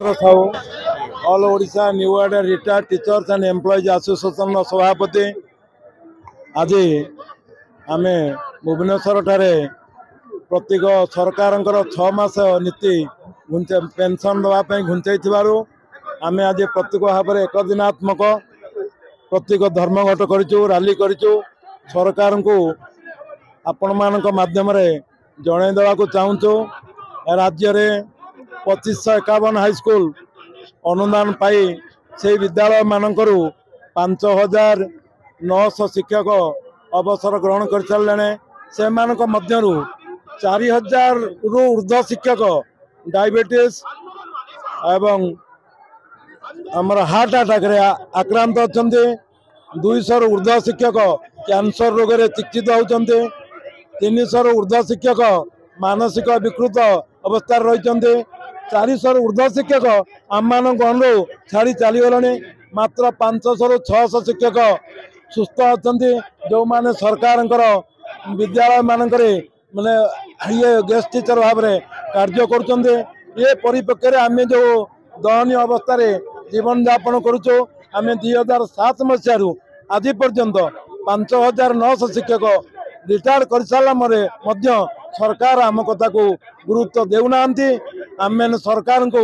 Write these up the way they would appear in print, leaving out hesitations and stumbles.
Sahu all Odisha new idea retired teachers and employees association सभापति। आज आम भुवनेश्वर ठारे प्रत्येक सरकार 6 मास नीति पेंशन देवाई घुंचाई आम आज प्रत्येक भाव में एक दिनात्मक प्रत्येक धर्मघट करूँ रैली करूँ सरकार को आपण मान मध्यम जनईदेवा चाहूँ राज्य में 2551 हाईस्कल अनुदान पाई से विद्यालय मानक 5900 शिक्षक अवसर ग्रहण कर सारे से 4000 रु ऊर्ध्व शिक्षक डायबिटीज एवं आमर हार्ट अटैक आक्रांत अच्छा 200 रु ऊर्ध्व शिक्षक कैंसर रोग में चिकित्सित होती 300 रु ऊर्ध्व शिक्षक मानसिक विकृत अवस्था रही 400 रु ऊर्ध्व शिक्षक आम मान छाड़ी चलीगले मात्र 500 रु 600 शिक्षक सुस्थ अच्छा जो माने सरकार विद्यालय मानक माने ये गेस्ट टीचर भाव में कार्य करुँचे ये परिप्रेक्षी आम जो दयनीय अवस्था जीवन यापन करुचु आम 2007 मसीह आज पर्यंत 5900 शिक्षक रिटायर्ड कर सारा सरकार आम कथा को गुरुत्व देना आम मैंने सरकार को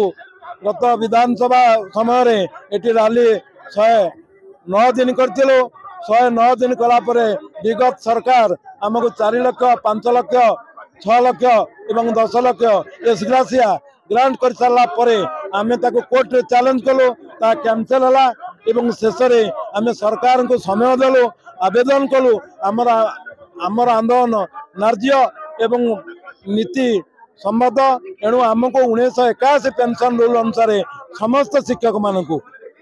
गत विधानसभा समय ये रैली 109 दिन करूँ 109 दिन कलापर विगत सरकार आमको 4 लाख 5 लाख 6 लाख एवं 10 लाख एस ग्रासिया ग्रांट कर सारापर आम कोर्ट रे चैलेंज कलु ता कैंसल है शेष में आम सरकार को समय देलु आवेदन कलु आमर आंदोलन नार्य एवं नीति संबद्ध एणु आमको 1981 पेंशन रूल अनुसार समस्त शिक्षक मानक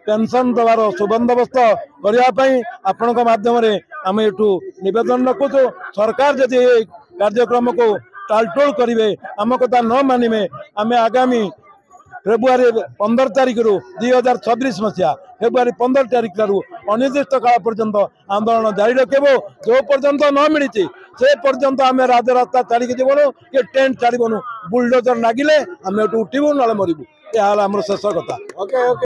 पेंशन देवार सुबंदोबस्त करने आपण माध्यम आम एठू निवेदन रखुचु सरकार जदि कार्यक्रम को टालटोल करेंगे आम कथा न मानिमे आम आगामी फेब्रुआरी 15 तारीख रु 2026 मसीहा फेब्रुआरी 15 तारीख अनिर्दिष्ट काल पर्यंत आंदोलन जारी रखेबो जो पर्यंत न मिली से पर्यंत आम राजरास्ता छाड़ी जीवनु कि टेंट छाड़बनु बुलडोजर नागिले आम उठू ना मरबू यह शेष कथा।